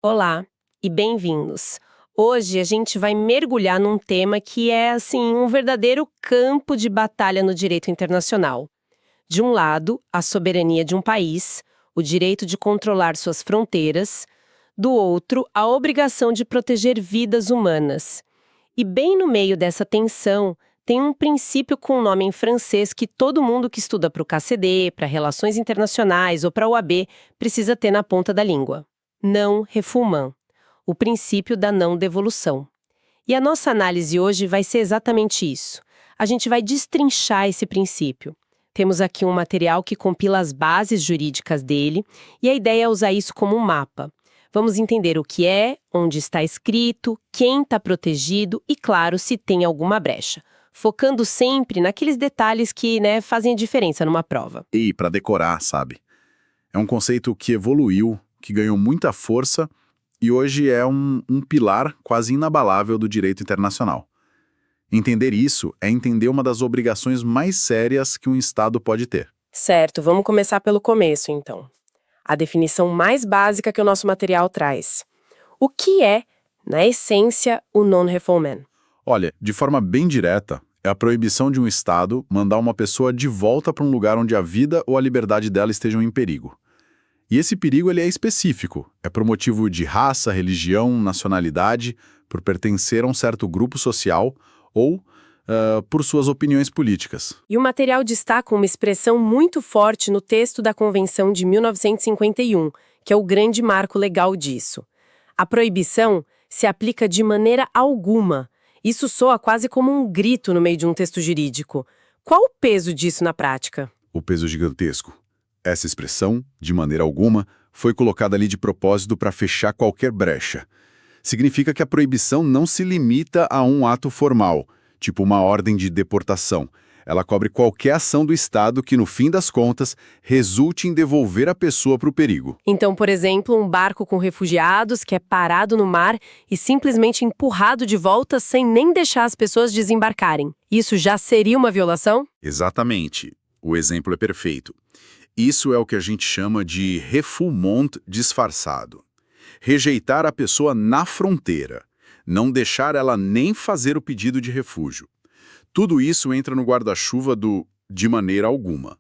Olá e bem-vindos. Hoje a gente vai mergulhar num tema que é, assim, um verdadeiro campo de batalha no direito internacional. De um lado, a soberania de um país, o direito de controlar suas fronteiras. Do outro, a obrigação de proteger vidas humanas. E bem no meio dessa tensão, tem um princípio com nome em francês que todo mundo que estuda para o KCD, para relações internacionais ou para a OAB precisa ter na ponta da língua. Não refoulement, o princípio da não devolução. E a nossa análise hoje vai ser exatamente isso. A gente vai destrinchar esse princípio. Temos aqui um material que compila as bases jurídicas dele, e a ideia é usar isso como um mapa. Vamos entender o que é, onde está escrito, quem está protegido e, claro, se tem alguma brecha. Focando sempre naqueles detalhes que, fazem a diferença numa prova. E para decorar, sabe? É um conceito que evoluiu, que ganhou muita força e hoje é um pilar quase inabalável do direito internacional. Entender isso é entender uma das obrigações mais sérias que um Estado pode ter. Certo, vamos começar pelo começo, então. A definição mais básica que o nosso material traz. O que é, na essência, o non-refoulement? Olha, de forma bem direta, é a proibição de um Estado mandar uma pessoa de volta para um lugar onde a vida ou a liberdade dela estejam em perigo. E esse perigo ele é específico, é por motivo de raça, religião, nacionalidade, por pertencer a um certo grupo social ou por suas opiniões políticas. E o material destaca uma expressão muito forte no texto da Convenção de 1951, que é o grande marco legal disso. A proibição se aplica de maneira alguma. Isso soa quase como um grito no meio de um texto jurídico. Qual o peso disso na prática? O peso gigantesco. Essa expressão, de maneira alguma, foi colocada ali de propósito para fechar qualquer brecha. Significa que a proibição não se limita a um ato formal, tipo uma ordem de deportação. Ela cobre qualquer ação do Estado que, no fim das contas, resulte em devolver a pessoa para o perigo. Então, por exemplo, um barco com refugiados que é parado no mar e simplesmente empurrado de volta sem nem deixar as pessoas desembarcarem. Isso já seria uma violação? Exatamente. O exemplo é perfeito. Isso é o que a gente chama de refoulement disfarçado. Rejeitar a pessoa na fronteira, não deixar ela nem fazer o pedido de refúgio. Tudo isso entra no guarda-chuva do de maneira alguma.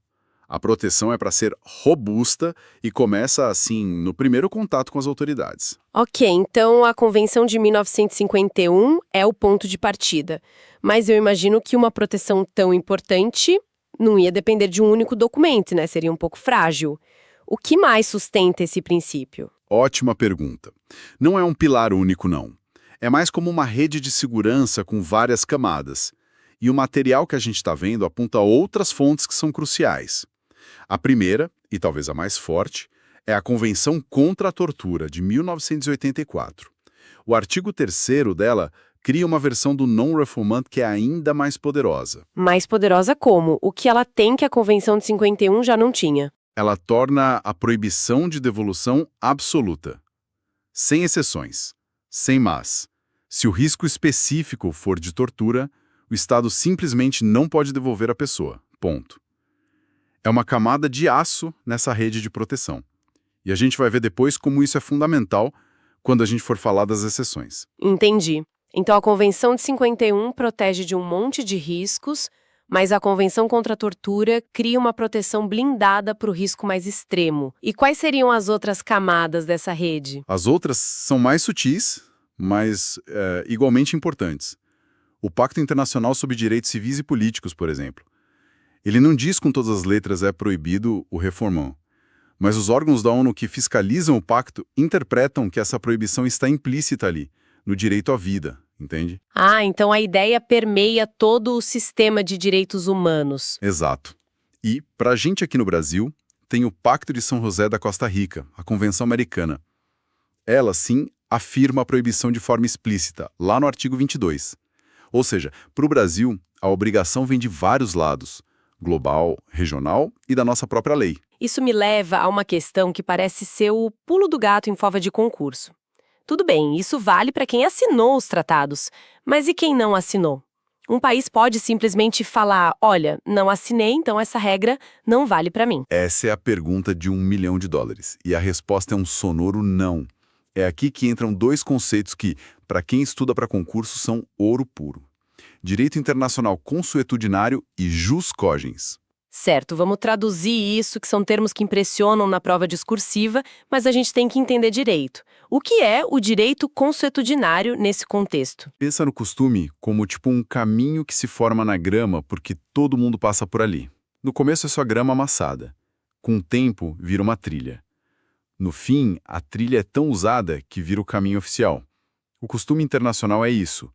A proteção é para ser robusta e começa, assim, no primeiro contato com as autoridades. Ok, então a Convenção de 1951 é o ponto de partida. Mas eu imagino que uma proteção tão importante não ia depender de um único documento, né? Seria um pouco frágil. O que mais sustenta esse princípio? Ótima pergunta. Não é um pilar único, não. É mais como uma rede de segurança com várias camadas. E o material que a gente está vendo aponta outras fontes que são cruciais. A primeira, e talvez a mais forte, é a Convenção contra a Tortura, de 1984. O artigo 3º dela cria uma versão do non-refoulement que é ainda mais poderosa. Mais poderosa como? O que ela tem que a Convenção de 51 já não tinha? Ela torna a proibição de devolução absoluta. Sem exceções. Sem mas. Se o risco específico for de tortura, o Estado simplesmente não pode devolver a pessoa. Ponto. É uma camada de aço nessa rede de proteção. E a gente vai ver depois como isso é fundamental quando a gente for falar das exceções. Entendi. Então a Convenção de 51 protege de um monte de riscos, mas a Convenção contra a Tortura cria uma proteção blindada para o risco mais extremo. E quais seriam as outras camadas dessa rede? As outras são mais sutis, mas igualmente importantes. O Pacto Internacional sobre Direitos Civis e Políticos, por exemplo. Ele não diz com todas as letras é proibido o refoulement, mas os órgãos da ONU que fiscalizam o pacto interpretam que essa proibição está implícita ali, no direito à vida, entende? Ah, então a ideia permeia todo o sistema de direitos humanos. Exato. E, para a gente aqui no Brasil, tem o Pacto de São José da Costa Rica, a Convenção Americana. Ela, sim, afirma a proibição de forma explícita, lá no artigo 22. Ou seja, para o Brasil, a obrigação vem de vários lados, global, regional e da nossa própria lei. Isso me leva a uma questão que parece ser o pulo do gato em prova de concurso. Tudo bem, isso vale para quem assinou os tratados, mas e quem não assinou? Um país pode simplesmente falar, olha, não assinei, então essa regra não vale para mim. Essa é a pergunta de $1 milhão. E a resposta é um sonoro não. É aqui que entram dois conceitos que, para quem estuda para concurso, são ouro puro. Direito internacional consuetudinário e jus cogens. Certo, vamos traduzir isso, que são termos que impressionam na prova discursiva, mas a gente tem que entender direito. O que é o direito consuetudinário nesse contexto? Pensa no costume como tipo um caminho que se forma na grama porque todo mundo passa por ali. No começo é só grama amassada. Com o tempo, vira uma trilha. No fim, a trilha é tão usada que vira o caminho oficial. O costume internacional é isso.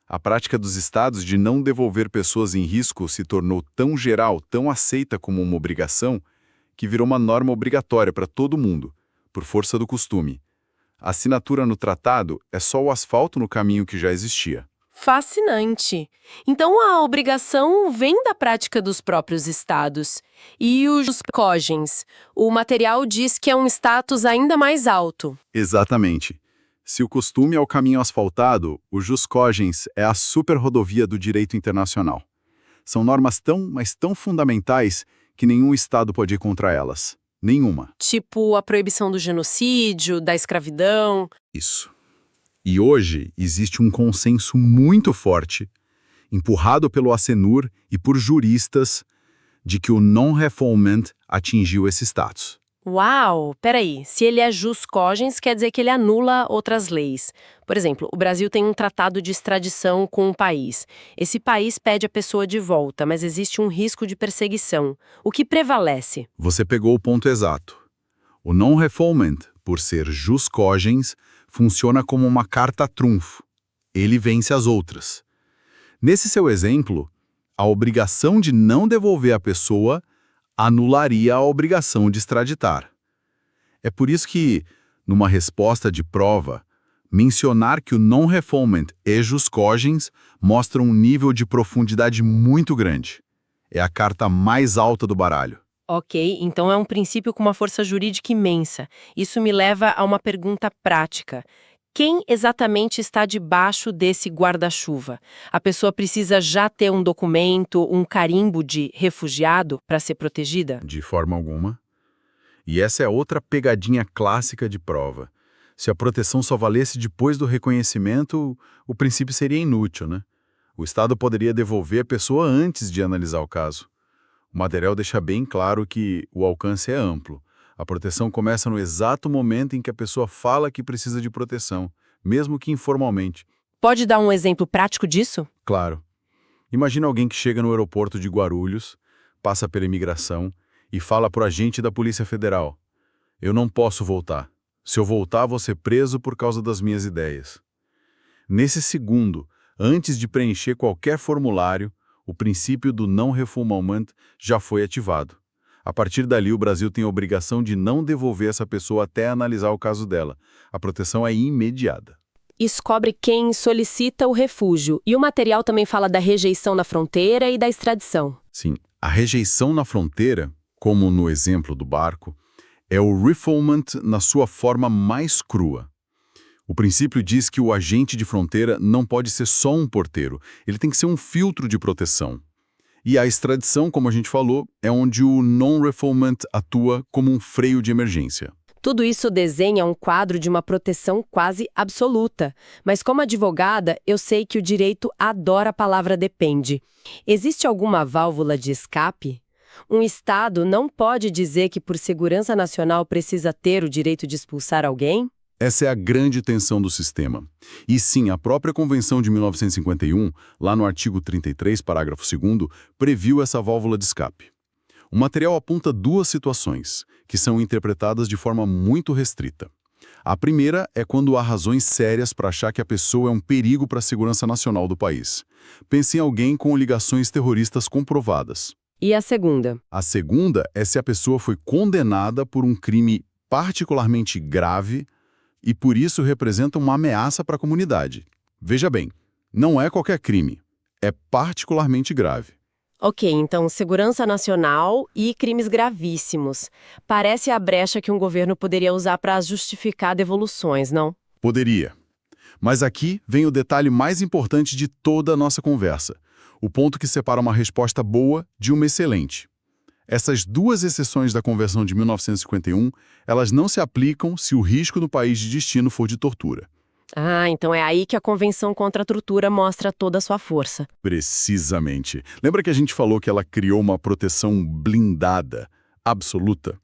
A prática dos estados de não devolver pessoas em risco se tornou tão geral, tão aceita como uma obrigação, que virou uma norma obrigatória para todo mundo, por força do costume. A assinatura no tratado é só o asfalto no caminho que já existia. Fascinante. Então a obrigação vem da prática dos próprios estados. E os jus cogens? O material diz que é um status ainda mais alto. Exatamente. Se o costume é o caminho asfaltado, o jus cogens é a superrodovia do direito internacional. São normas mas tão fundamentais que nenhum Estado pode ir contra elas. Nenhuma. Tipo a proibição do genocídio, da escravidão. Isso. E hoje existe um consenso muito forte, empurrado pelo Acnur e por juristas, de que o non-refoulement atingiu esse status. Uau! Peraí, se ele é jus cogens, quer dizer que ele anula outras leis. Por exemplo, o Brasil tem um tratado de extradição com um país. Esse país pede a pessoa de volta, mas existe um risco de perseguição. O que prevalece? Você pegou o ponto exato. O non-refoulement, por ser jus cogens, funciona como uma carta trunfo. Ele vence as outras. Nesse seu exemplo, a obrigação de não devolver a pessoa anularia a obrigação de extraditar. É por isso que, numa resposta de prova, mencionar que o non-refoulement é jus cogens mostra um nível de profundidade muito grande. É a carta mais alta do baralho. Ok, então é um princípio com uma força jurídica imensa. Isso me leva a uma pergunta prática. Quem exatamente está debaixo desse guarda-chuva? A pessoa precisa já ter um documento, um carimbo de refugiado para ser protegida? De forma alguma. E essa é outra pegadinha clássica de prova. Se a proteção só valesse depois do reconhecimento, o princípio seria inútil, né? O Estado poderia devolver a pessoa antes de analisar o caso. O material deixa bem claro que o alcance é amplo. A proteção começa no exato momento em que a pessoa fala que precisa de proteção, mesmo que informalmente. Pode dar um exemplo prático disso? Claro. Imagina alguém que chega no aeroporto de Guarulhos, passa pela imigração e fala para o agente da Polícia Federal: "Eu não posso voltar. Se eu voltar, vou ser preso por causa das minhas ideias." Nesse segundo, antes de preencher qualquer formulário, o princípio do non-refoulement já foi ativado. A partir dali, o Brasil tem a obrigação de não devolver essa pessoa até analisar o caso dela. A proteção é imediata. Isso cobre quem solicita o refúgio. E o material também fala da rejeição na fronteira e da extradição. Sim, a rejeição na fronteira, como no exemplo do barco, é o refoulement na sua forma mais crua. O princípio diz que o agente de fronteira não pode ser só um porteiro, ele tem que ser um filtro de proteção. E a extradição, como a gente falou, é onde o non-refoulement atua como um freio de emergência. Tudo isso desenha um quadro de uma proteção quase absoluta. Mas como advogada, eu sei que o direito adora a palavra depende. Existe alguma válvula de escape? Um Estado não pode dizer que por segurança nacional precisa ter o direito de expulsar alguém? Essa é a grande tensão do sistema. E sim, a própria Convenção de 1951, lá no artigo 33, parágrafo 2º, previu essa válvula de escape. O material aponta duas situações, que são interpretadas de forma muito restrita. A primeira é quando há razões sérias para achar que a pessoa é um perigo para a segurança nacional do país. Pense em alguém com ligações terroristas comprovadas. E a segunda? A segunda é se a pessoa foi condenada por um crime particularmente grave e por isso representa uma ameaça para a comunidade. Veja bem, não é qualquer crime, é particularmente grave. Ok, então segurança nacional e crimes gravíssimos. Parece a brecha que um governo poderia usar para justificar devoluções, não? Poderia. Mas aqui vem o detalhe mais importante de toda a nossa conversa. O ponto que separa uma resposta boa de uma excelente. Essas duas exceções da Convenção de 1951, elas não se aplicam se o risco no país de destino for de tortura. Ah, então é aí que a Convenção contra a Tortura mostra toda a sua força. Precisamente. Lembra que a gente falou que ela criou uma proteção blindada, absoluta?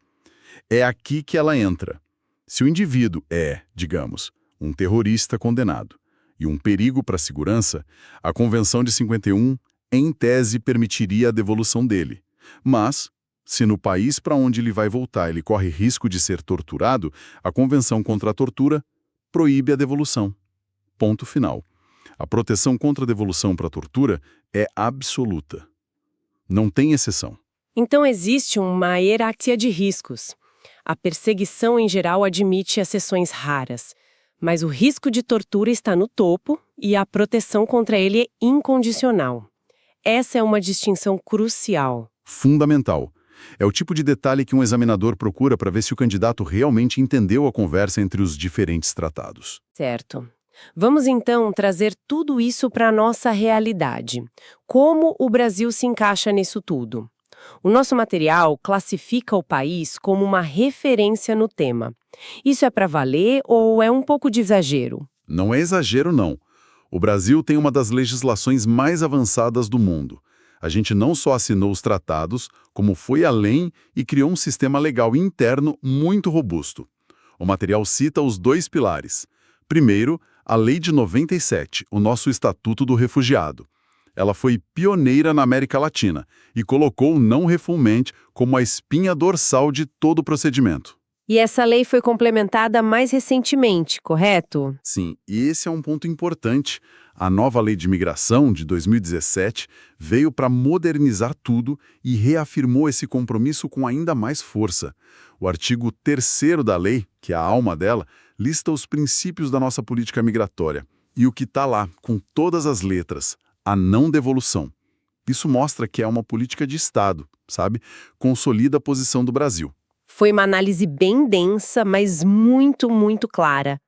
É aqui que ela entra. Se o indivíduo é, digamos, um terrorista condenado e um perigo para a segurança, a Convenção de 51, em tese, permitiria a devolução dele. Mas, se no país para onde ele vai voltar ele corre risco de ser torturado, a Convenção contra a Tortura proíbe a devolução. Ponto final. A proteção contra a devolução para a tortura é absoluta. Não tem exceção. Então existe uma hierarquia de riscos. A perseguição em geral admite exceções raras, mas o risco de tortura está no topo e a proteção contra ele é incondicional. Essa é uma distinção crucial. Fundamental. É o tipo de detalhe que um examinador procura para ver se o candidato realmente entendeu a conversa entre os diferentes tratados. Certo. Vamos então trazer tudo isso para a nossa realidade. Como o Brasil se encaixa nisso tudo? O nosso material classifica o país como uma referência no tema. Isso é para valer ou é um pouco de exagero? Não é exagero, não. O Brasil tem uma das legislações mais avançadas do mundo. A gente não só assinou os tratados, como foi além e criou um sistema legal interno muito robusto. O material cita os dois pilares. Primeiro, a Lei de 97, o nosso Estatuto do Refugiado. Ela foi pioneira na América Latina e colocou o não-refoulement como a espinha dorsal de todo o procedimento. E essa lei foi complementada mais recentemente, correto? Sim, e esse é um ponto importante. A nova Lei de Imigração, de 2017, veio para modernizar tudo e reafirmou esse compromisso com ainda mais força. O artigo 3º da lei, que é a alma dela, lista os princípios da nossa política migratória. E o que está lá, com todas as letras, a não devolução. Isso mostra que é uma política de Estado, sabe? Consolida a posição do Brasil. Foi uma análise bem densa, mas muito, muito clara.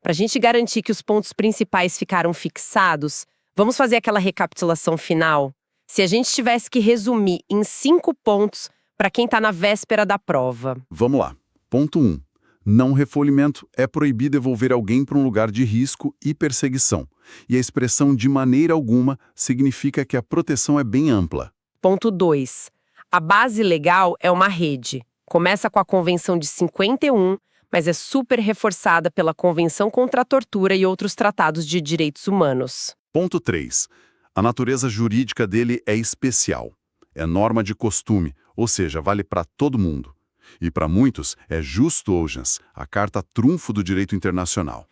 Para a gente garantir que os pontos principais ficaram fixados, vamos fazer aquela recapitulação final? Se a gente tivesse que resumir em 5 pontos para quem está na véspera da prova. Vamos lá. Ponto 1. Não refolhimento é proibir devolver alguém para um lugar de risco e perseguição. E a expressão de maneira alguma significa que a proteção é bem ampla. Ponto 2. A base legal é uma rede. Começa com a Convenção de 51, mas é super reforçada pela Convenção contra a Tortura e outros tratados de direitos humanos. Ponto 3. A natureza jurídica dele é especial. É norma de costume, ou seja, vale para todo mundo. E para muitos é jus togens, a carta trunfo do direito internacional.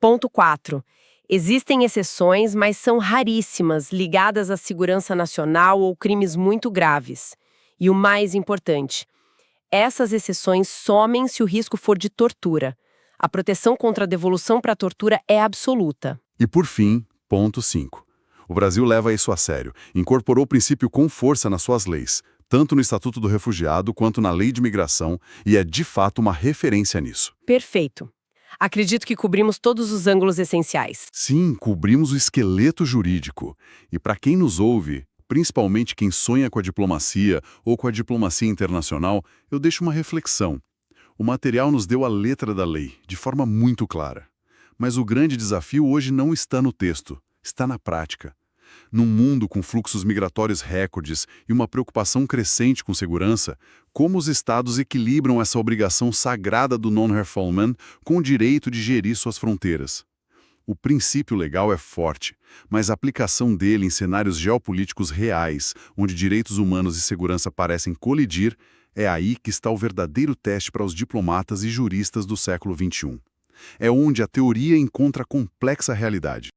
Ponto 4. Existem exceções, mas são raríssimas, ligadas à segurança nacional ou crimes muito graves. E o mais importante, essas exceções somem se o risco for de tortura. A proteção contra a devolução para a tortura é absoluta. E por fim, ponto 5. O Brasil leva isso a sério, incorporou o princípio com força nas suas leis, tanto no Estatuto do Refugiado quanto na Lei de Imigração, e é de fato uma referência nisso. Perfeito. Acredito que cobrimos todos os ângulos essenciais. Sim, cobrimos o esqueleto jurídico. E para quem nos ouve, principalmente quem sonha com a diplomacia ou com a diplomacia internacional, eu deixo uma reflexão. O material nos deu a letra da lei, de forma muito clara. Mas o grande desafio hoje não está no texto, está na prática. Num mundo com fluxos migratórios recordes e uma preocupação crescente com segurança, como os estados equilibram essa obrigação sagrada do non-refoulement com o direito de gerir suas fronteiras? O princípio legal é forte, mas a aplicação dele em cenários geopolíticos reais, onde direitos humanos e segurança parecem colidir, é aí que está o verdadeiro teste para os diplomatas e juristas do século XXI. É onde a teoria encontra a complexa realidade.